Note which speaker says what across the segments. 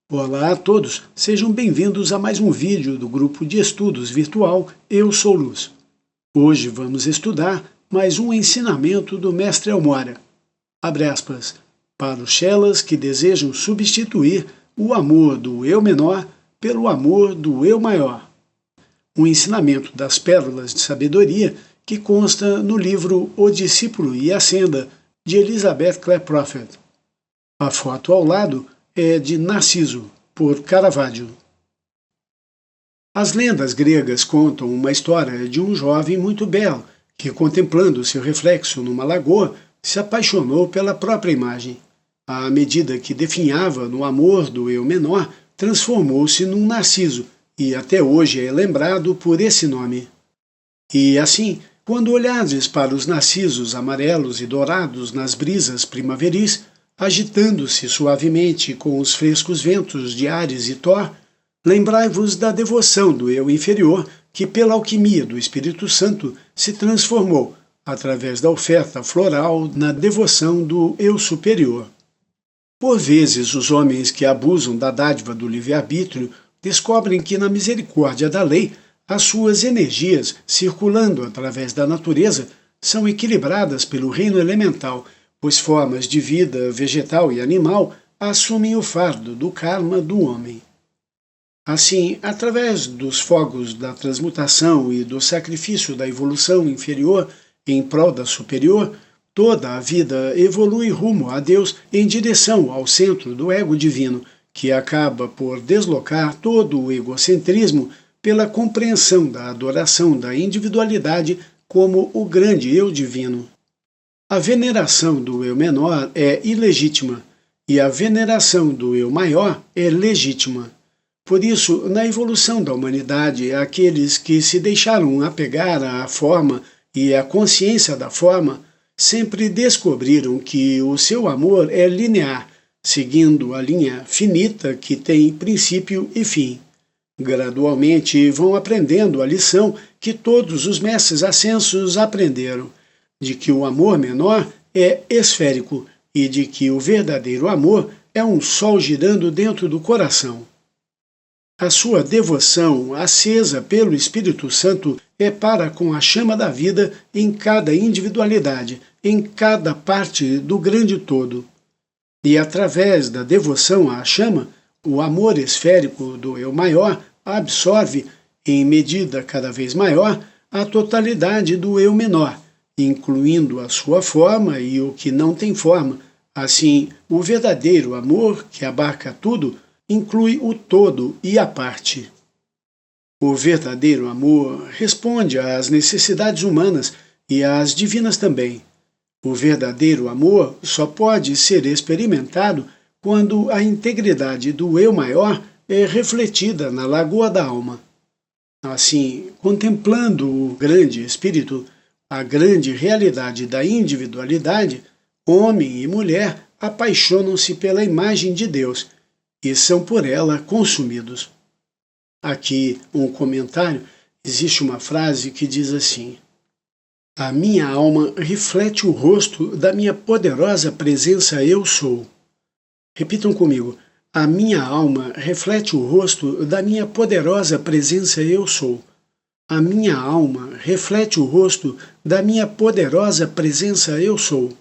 Speaker 1: Olá a todos, sejam bem-vindos a mais um vídeo do grupo de estudos virtual Eu Sou Luz. Hoje vamos estudar mais um ensinamento do Mestre Elmora. Abre aspas, para os chelas que desejam substituir o amor do Eu menor pelo amor do Eu maior. Um ensinamento das pérolas de sabedoria que consta no livro O Discípulo e a Senda, de Elizabeth Clare Prophet. A foto ao lado é de Narciso, por Caravaggio. As lendas gregas contam uma história de um jovem muito belo que, contemplando seu reflexo numa lagoa, se apaixonou pela própria imagem. À medida que definhava no amor do eu menor, transformou-se num Narciso e até hoje é lembrado por esse nome. E assim, quando olhardes para os narcisos amarelos e dourados nas brisas primaveris, agitando-se suavemente com os frescos ventos de Ares e Thor, lembrai-vos da devoção do eu inferior que, pela alquimia do Espírito Santo, se transformou, através da oferta floral, na devoção do eu superior. Por vezes, os homens que abusam da dádiva do livre-arbítrio descobrem que, na misericórdia da lei, as suas energias, circulando através da natureza, são equilibradas pelo reino elemental, pois formas de vida vegetal e animal assumem o fardo do karma do homem. Assim, através dos fogos da transmutação e do sacrifício da evolução inferior em prol da superior, toda a vida evolui rumo a Deus em direção ao centro do ego divino, que acaba por deslocar todo o egocentrismo pela compreensão da adoração da individualidade como o grande eu divino. A veneração do eu menor é ilegítima e a veneração do eu maior é legítima. Por isso, na evolução da humanidade, aqueles que se deixaram apegar à forma e à consciência da forma sempre descobriram que o seu amor é linear, seguindo a linha finita que tem princípio e fim. Gradualmente vão aprendendo a lição que todos os mestres ascensos aprenderam, de que o amor menor é esférico e de que o verdadeiro amor é um sol girando dentro do coração. A sua devoção, acesa pelo Espírito Santo, é para com a chama da vida em cada individualidade, em cada parte do grande todo. E através da devoção à chama, o amor esférico do eu maior absorve, em medida cada vez maior, a totalidade do eu menor, incluindo a sua forma e o que não tem forma. Assim, o verdadeiro amor, que abarca tudo, inclui o todo e a parte. O verdadeiro amor responde às necessidades humanas e às divinas também. O verdadeiro amor só pode ser experimentado quando a integridade do eu maior é refletida na lagoa da alma. Assim, contemplando o grande espírito, a grande realidade da individualidade, homem e mulher apaixonam-se pela imagem de Deus e são por ela consumidos. Aqui um comentário, existe uma frase que diz assim: a minha alma reflete o rosto da minha poderosa presença Eu Sou. Repitam comigo: a minha alma reflete o rosto da minha poderosa presença Eu Sou. A minha alma reflete o rosto da minha poderosa presença Eu Sou.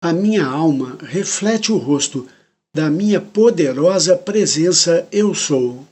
Speaker 1: A minha alma reflete o rosto da minha poderosa presença Eu Sou.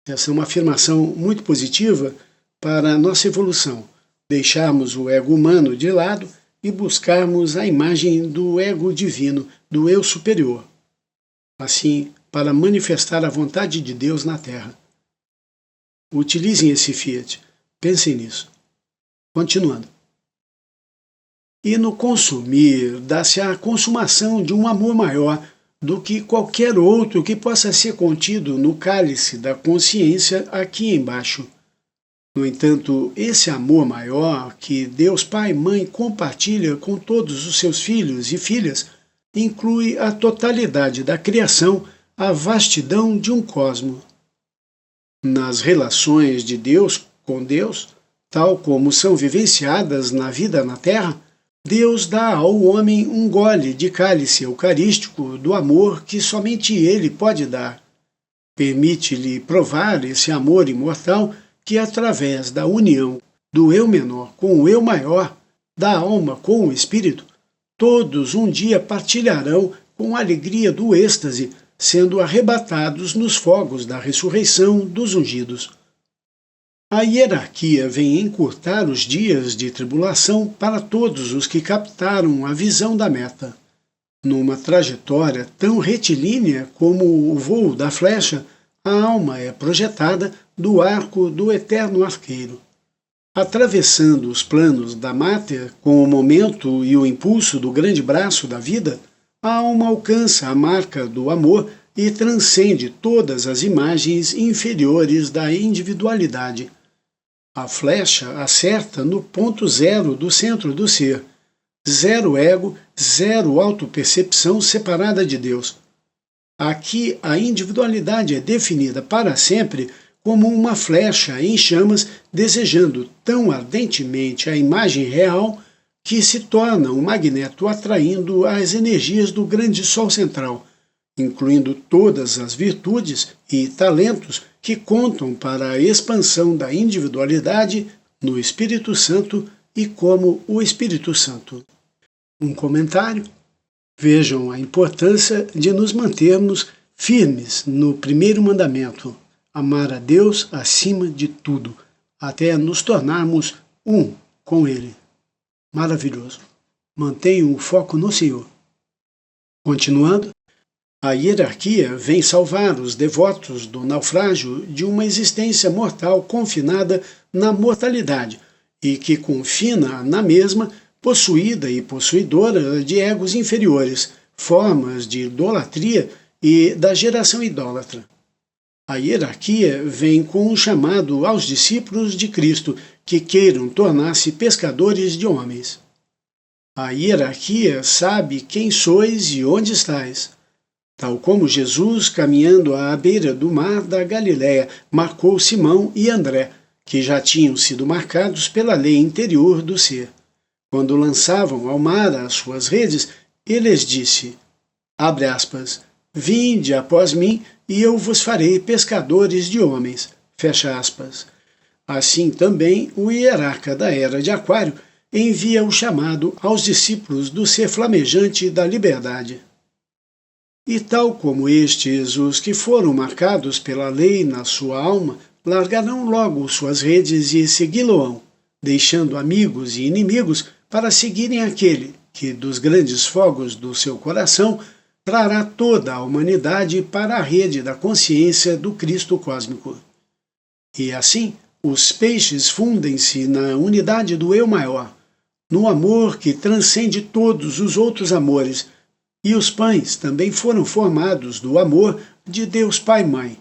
Speaker 1: Essa é uma afirmação muito positiva para a nossa evolução. Deixarmos o ego humano de lado e buscarmos a imagem do ego divino, do eu superior. Assim, para manifestar a vontade de Deus na Terra. Utilizem esse fiat. Pensem nisso. Continuando. E no consumir, dá-se a consumação de um amor maior do que qualquer outro que possa ser contido no cálice da consciência aqui embaixo. No entanto, esse amor maior que Deus Pai e Mãe compartilha com todos os seus filhos e filhas inclui a totalidade da criação, a vastidão de um cosmo. Nas relações de Deus com Deus, tal como são vivenciadas na vida na Terra, Deus dá ao homem um gole de cálice eucarístico do amor que somente Ele pode dar. Permite-lhe provar esse amor imortal que, através da união do eu menor com o eu maior, da alma com o espírito, todos um dia partilharão com a alegria do êxtase, sendo arrebatados nos fogos da ressurreição dos ungidos. A hierarquia vem encurtar os dias de tribulação para todos os que captaram a visão da meta. Numa trajetória tão retilínea como o voo da flecha, a alma é projetada do arco do eterno arqueiro. Atravessando os planos da máter com o momento e o impulso do grande braço da vida, a alma alcança a marca do amor e transcende todas as imagens inferiores da individualidade. A flecha acerta no ponto zero do centro do ser. Zero ego, zero autopercepção separada de Deus. Aqui a individualidade é definida para sempre como uma flecha em chamas desejando tão ardentemente a imagem real que se torna um magneto atraindo as energias do grande Sol central, incluindo todas as virtudes e talentos que contam para a expansão da individualidade no Espírito Santo e como o Espírito Santo. Um comentário. Vejam a importância de nos mantermos firmes no primeiro mandamento, amar a Deus acima de tudo, até nos tornarmos um com Ele. Maravilhoso. Mantenham o foco no Senhor. Continuando, a hierarquia vem salvar os devotos do naufrágio de uma existência mortal confinada na mortalidade e que confina na mesma possuída e possuidora de egos inferiores, formas de idolatria e da geração idólatra. A hierarquia vem com um chamado aos discípulos de Cristo que queiram tornar-se pescadores de homens. A hierarquia sabe quem sois e onde estais. Tal como Jesus, caminhando à beira do mar da Galiléia, marcou Simão e André, que já tinham sido marcados pela lei interior do ser. Quando lançavam ao mar as suas redes, ele lhes disse, abre aspas, vinde após mim e eu vos farei pescadores de homens, fecha aspas. Assim também o hierarca da era de Aquário envia o chamado aos discípulos do ser flamejante da liberdade. E tal como estes, os que foram marcados pela lei na sua alma, largarão logo suas redes e segui-lo-ão, deixando amigos e inimigos para seguirem aquele que, dos grandes fogos do seu coração, trará toda a humanidade para a rede da consciência do Cristo cósmico. E assim, os peixes fundem-se na unidade do Eu Maior, no amor que transcende todos os outros amores, e os pães também foram formados do amor de Deus Pai e Mãe,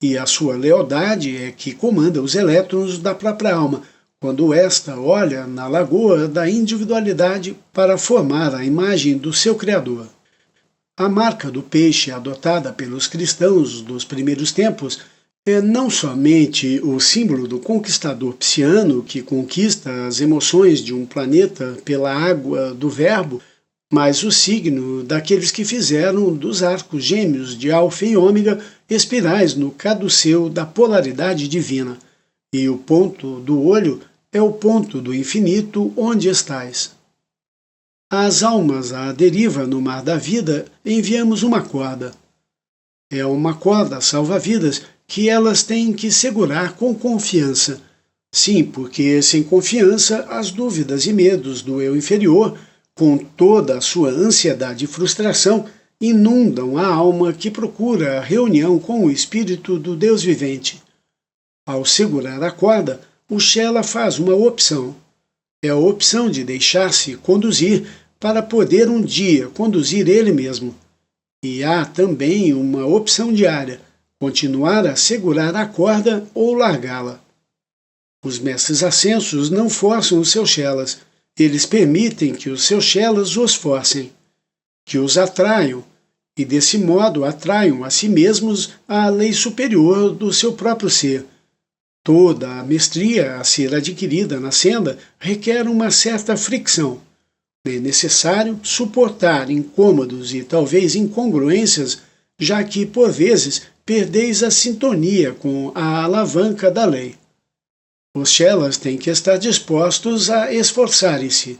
Speaker 1: e a sua lealdade é que comanda os elétrons da própria alma, quando esta olha na lagoa da individualidade para formar a imagem do seu Criador. A marca do peixe adotada pelos cristãos dos primeiros tempos é não somente o símbolo do conquistador psiano que conquista as emoções de um planeta pela água do Verbo, mas o signo daqueles que fizeram dos arcos gêmeos de Alfa e Ômega espirais no caduceu da polaridade divina, e o ponto do olho é o ponto do infinito onde estais. Às almas à deriva no mar da vida enviamos uma corda. É uma corda salva-vidas que elas têm que segurar com confiança. Sim, porque sem confiança as dúvidas e medos do eu inferior, com toda a sua ansiedade e frustração, inundam a alma que procura a reunião com o Espírito do Deus vivente. Ao segurar a corda, o Shela faz uma opção. É a opção de deixar-se conduzir para poder um dia conduzir ele mesmo. E há também uma opção diária, continuar a segurar a corda ou largá-la. Os mestres ascensos não forçam os seus Shelas, eles permitem que os seus Shelas os forcem, que os atraiam, e desse modo atraiam a si mesmos à lei superior do seu próprio ser. Toda a mestria a ser adquirida na senda requer uma certa fricção. É necessário suportar incômodos e talvez incongruências, já que, por vezes, perdeis a sintonia com a alavanca da lei. Os chelas têm que estar dispostos a esforçarem-se.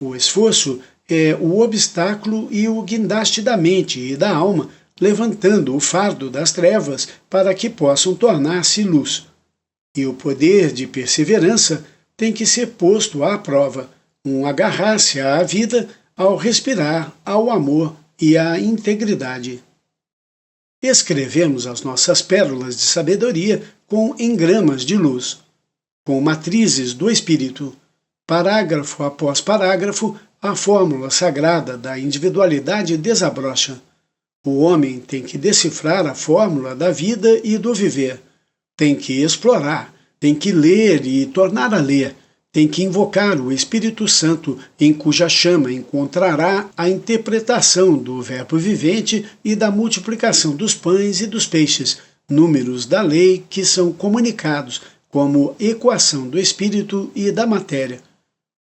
Speaker 1: O esforço é o obstáculo e o guindaste da mente e da alma, levantando o fardo das trevas para que possam tornar-se luz. E o poder de perseverança tem que ser posto à prova, um agarrar-se à vida ao respirar, ao amor e à integridade. Escrevemos as nossas pérolas de sabedoria com engramas de luz, com matrizes do Espírito. Parágrafo após parágrafo, a fórmula sagrada da individualidade desabrocha. O homem tem que decifrar a fórmula da vida e do viver. Tem que explorar, tem que ler e tornar a ler, tem que invocar o Espírito Santo, em cuja chama encontrará a interpretação do verbo vivente e da multiplicação dos pães e dos peixes, números da lei que são comunicados como equação do Espírito e da matéria,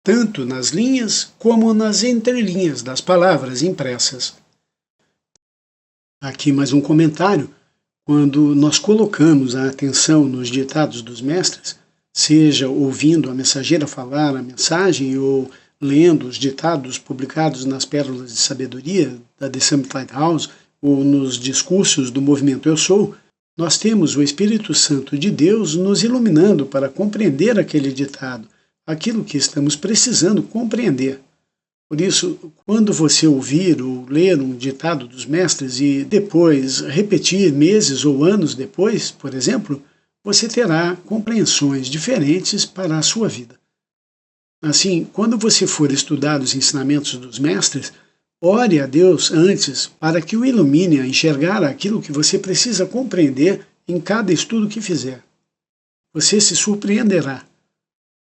Speaker 1: tanto nas linhas como nas entrelinhas das palavras impressas. Aqui mais um comentário. Quando nós colocamos a atenção nos ditados dos mestres, seja ouvindo a mensageira falar a mensagem ou lendo os ditados publicados nas Pérolas de Sabedoria da The Summit Lighthouse ou nos discursos do movimento Eu Sou, nós temos o Espírito Santo de Deus nos iluminando para compreender aquele ditado, aquilo que estamos precisando compreender. Por isso, quando você ouvir ou ler um ditado dos mestres e depois repetir meses ou anos depois, por exemplo, você terá compreensões diferentes para a sua vida. Assim, quando você for estudar os ensinamentos dos mestres, ore a Deus antes para que o ilumine a enxergar aquilo que você precisa compreender em cada estudo que fizer. Você se surpreenderá.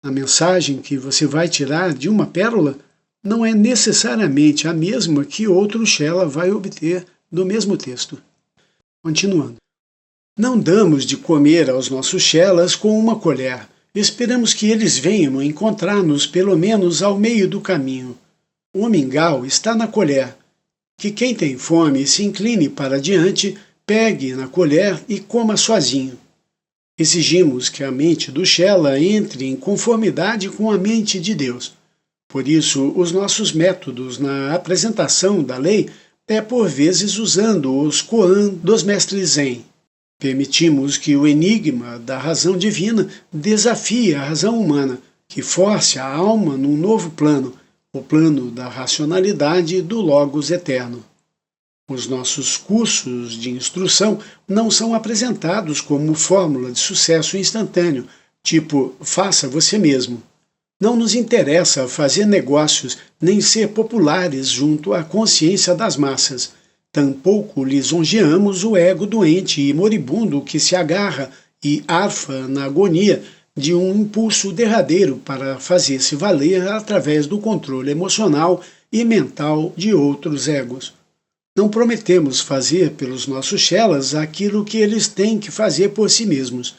Speaker 1: A mensagem que você vai tirar de uma pérola não é necessariamente a mesma que outro Shela vai obter do mesmo texto. Continuando. Não damos de comer aos nossos Shelas com uma colher. Esperamos que eles venham encontrar-nos pelo menos ao meio do caminho. O mingau está na colher. Que quem tem fome se incline para diante, pegue na colher e coma sozinho. Exigimos que a mente do Shela entre em conformidade com a mente de Deus. Por isso, os nossos métodos na apresentação da lei é por vezes usando os koan dos mestres Zen. Permitimos que o enigma da razão divina desafie a razão humana, que force a alma num novo plano, o plano da racionalidade do Logos eterno. Os nossos cursos de instrução não são apresentados como fórmula de sucesso instantâneo, tipo faça você mesmo. Não nos interessa fazer negócios nem ser populares junto à consciência das massas. Tampouco lisonjeamos o ego doente e moribundo que se agarra e arfa na agonia de um impulso derradeiro para fazer-se valer através do controle emocional e mental de outros egos. Não prometemos fazer pelos nossos Shelas aquilo que eles têm que fazer por si mesmos.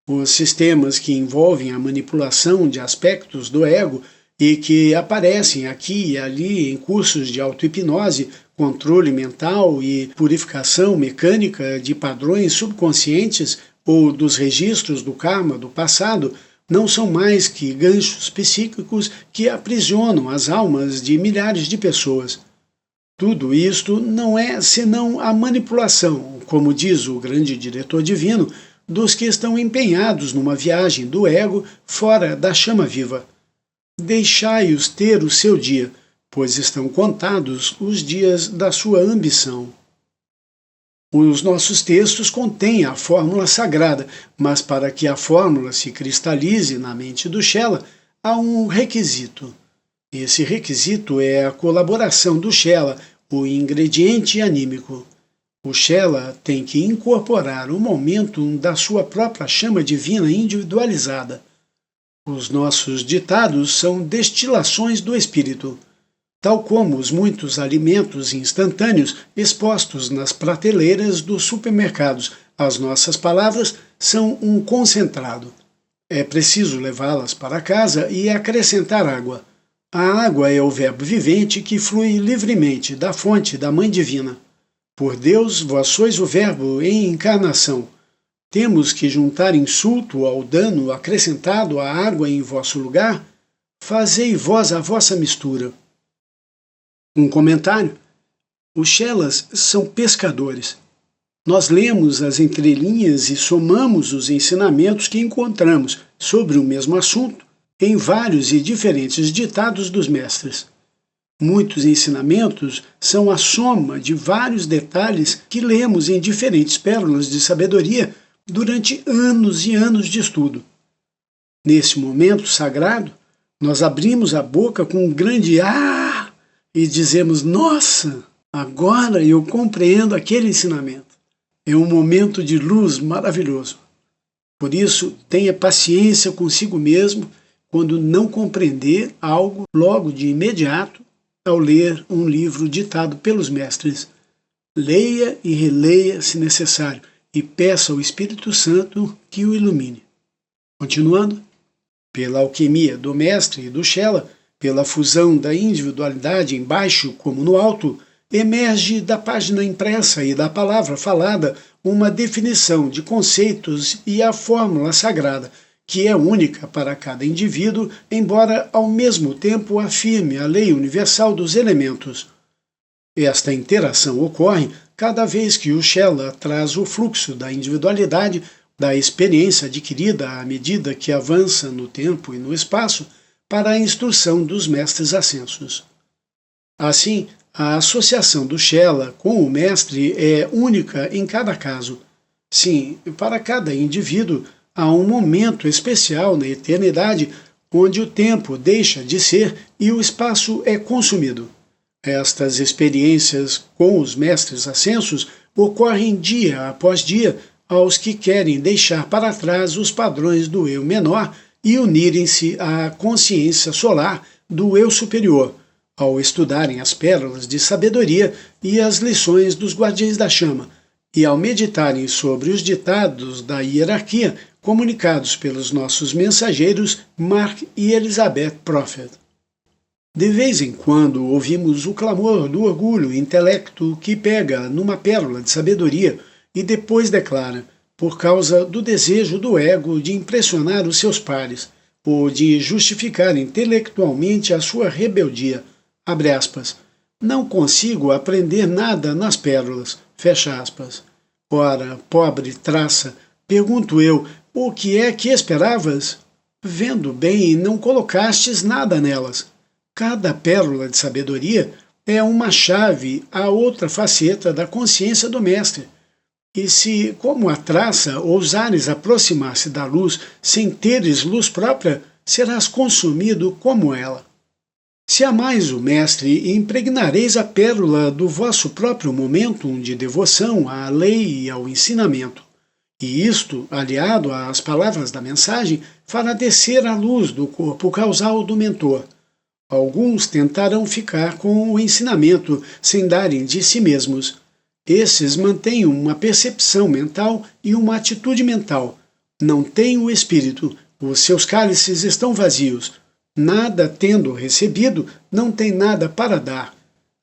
Speaker 1: Os sistemas que envolvem a manipulação de aspectos do ego e que aparecem aqui e ali em cursos de auto-hipnose, controle mental e purificação mecânica de padrões subconscientes ou dos registros do karma do passado, não são mais que ganchos psíquicos que aprisionam as almas de milhares de pessoas. Tudo isto não é senão a manipulação, como diz o grande diretor divino, dos que estão empenhados numa viagem do ego fora da chama viva. Deixai-os ter o seu dia, pois estão contados os dias da sua ambição. Os nossos textos contêm a fórmula sagrada, mas para que a fórmula se cristalize na mente do Shela, há um requisito. Esse requisito é a colaboração do Shela, o ingrediente anímico. O Shela tem que incorporar o momentum da sua própria chama divina individualizada. Os nossos ditados são destilações do Espírito. Tal como os muitos alimentos instantâneos expostos nas prateleiras dos supermercados, as nossas palavras são um concentrado. É preciso levá-las para casa e acrescentar água. A água é o verbo vivente que flui livremente da fonte da Mãe Divina. Por Deus, vós sois o verbo em encarnação. Temos que juntar insulto ao dano acrescentado à água em vosso lugar? Fazei vós a vossa mistura. Um comentário. Os chelas são pescadores. Nós lemos as entrelinhas e somamos os ensinamentos que encontramos sobre o mesmo assunto em vários e diferentes ditados dos mestres. Muitos ensinamentos são a soma de vários detalhes que lemos em diferentes pérolas de sabedoria durante anos e anos de estudo. Nesse momento sagrado, nós abrimos a boca com um grande "ah" e dizemos: nossa, agora eu compreendo aquele ensinamento. É um momento de luz maravilhoso. Por isso, tenha paciência consigo mesmo quando não compreender algo logo de imediato ao ler um livro ditado pelos mestres. Leia e releia se necessário e peça ao Espírito Santo que o ilumine. Continuando, pela alquimia do mestre e do Shela, pela fusão da individualidade em baixo como no alto, emerge da página impressa e da palavra falada uma definição de conceitos e a fórmula sagrada, que é única para cada indivíduo, embora ao mesmo tempo afirme a lei universal dos elementos. Esta interação ocorre cada vez que o Shela traz o fluxo da individualidade, da experiência adquirida à medida que avança no tempo e no espaço, para a instrução dos mestres ascensos. Assim, a associação do Shela com o mestre é única em cada caso. Sim, para cada indivíduo, há um momento especial na eternidade onde o tempo deixa de ser e o espaço é consumido. Estas experiências com os mestres ascensos ocorrem dia após dia aos que querem deixar para trás os padrões do eu menor e unirem-se à consciência solar do eu superior, ao estudarem as pérolas de sabedoria e as lições dos guardiães da chama, e ao meditarem sobre os ditados da hierarquia comunicados pelos nossos mensageiros Mark e Elizabeth Prophet. De vez em quando ouvimos o clamor do orgulho e intelecto que pega numa pérola de sabedoria e depois declara, por causa do desejo do ego de impressionar os seus pares, ou de justificar intelectualmente a sua rebeldia, abre aspas, não consigo aprender nada nas pérolas, fecha aspas. Ora, pobre traça, pergunto eu, o que é que esperavas? Vendo bem, não colocastes nada nelas. Cada pérola de sabedoria é uma chave à outra faceta da consciência do mestre. E se, como a traça, ousares aproximar-se da luz sem teres luz própria, serás consumido como ela. Se amais o mestre, impregnareis a pérola do vosso próprio momentum de devoção à lei e ao ensinamento. E isto, aliado às palavras da mensagem, fará descer a luz do corpo causal do mentor. Alguns tentarão ficar com o ensinamento sem darem de si mesmos. Esses mantêm uma percepção mental e uma atitude mental. Não têm o espírito, os seus cálices estão vazios. Nada tendo recebido, não tem nada para dar.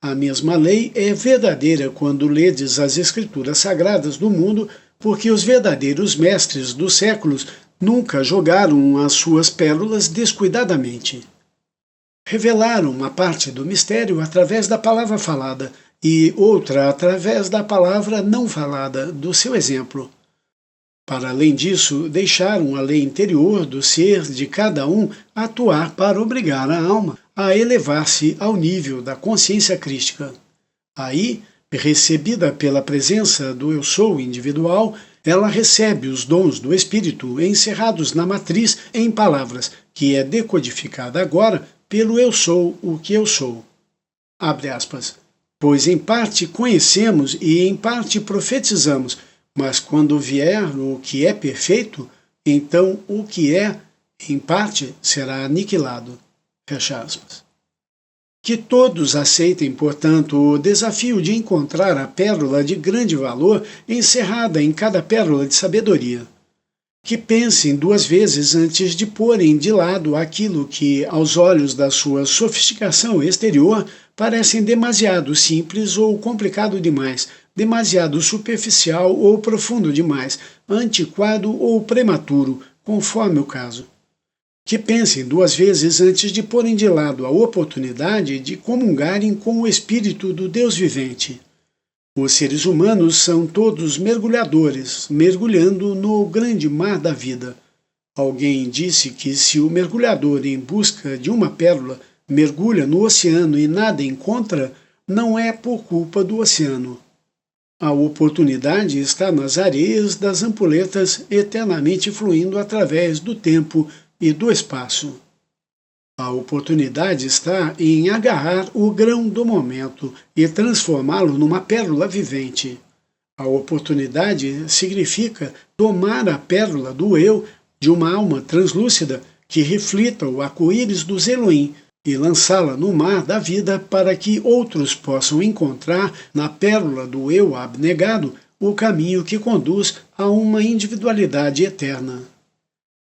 Speaker 1: A mesma lei é verdadeira quando ledes as escrituras sagradas do mundo, porque os verdadeiros mestres dos séculos nunca jogaram as suas pérolas descuidadamente. Revelaram uma parte do mistério através da palavra falada e outra através da palavra não falada, do seu exemplo. Para além disso, deixaram a lei interior do ser de cada um atuar para obrigar a alma a elevar-se ao nível da consciência crística. Aí, recebida pela presença do Eu Sou individual, ela recebe os dons do Espírito encerrados na matriz em palavras, que é decodificada agora pelo Eu Sou o que Eu Sou. Abre aspas. Pois em parte conhecemos e em parte profetizamos, mas quando vier o que é perfeito, então o que é, em parte, será aniquilado. Fecha aspas. Que todos aceitem, portanto, o desafio de encontrar a pérola de grande valor encerrada em cada pérola de sabedoria. que pensem duas vezes antes de porem de lado aquilo que, aos olhos da sua sofisticação exterior, parecem demasiado simples ou complicado demais, demasiado superficial ou profundo demais, antiquado ou prematuro, conforme o caso. Que pensem duas vezes antes de porem de lado a oportunidade de comungarem com o Espírito do Deus vivente. Os seres humanos são todos mergulhadores, mergulhando no grande mar da vida. Alguém disse que se o mergulhador em busca de uma pérola mergulha no oceano e nada encontra, não é por culpa do oceano. A oportunidade está nas areias das ampoletas eternamente fluindo através do tempo e do espaço. A oportunidade está em agarrar o grão do momento e transformá-lo numa pérola vivente. A oportunidade significa tomar a pérola do eu de uma alma translúcida que reflita o arco-íris dos Elohim e lançá-la no mar da vida para que outros possam encontrar na pérola do eu abnegado o caminho que conduz a uma individualidade eterna.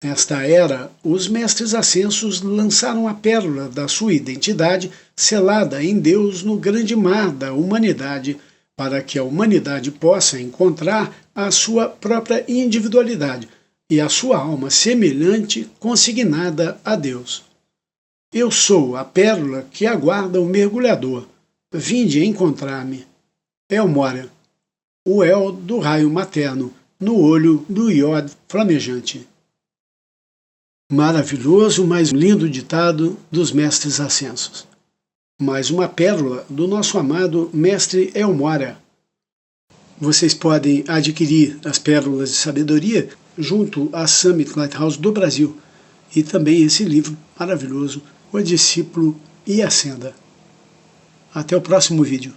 Speaker 1: Nesta era, os mestres ascensos lançaram a pérola da sua identidade selada em Deus no grande mar da humanidade, para que a humanidade possa encontrar a sua própria individualidade e a sua alma semelhante consignada a Deus. Eu sou a pérola que aguarda o mergulhador. Vinde encontrar-me. El Morya, o El do raio materno, no olho do Iod flamejante. Maravilhoso, mais lindo ditado dos mestres ascensos. Mais uma pérola do nosso amado mestre El Morya. Vocês podem adquirir as pérolas de sabedoria junto à Summit Lighthouse do Brasil e também esse livro maravilhoso, O Discípulo e Ascenda. Até o próximo vídeo.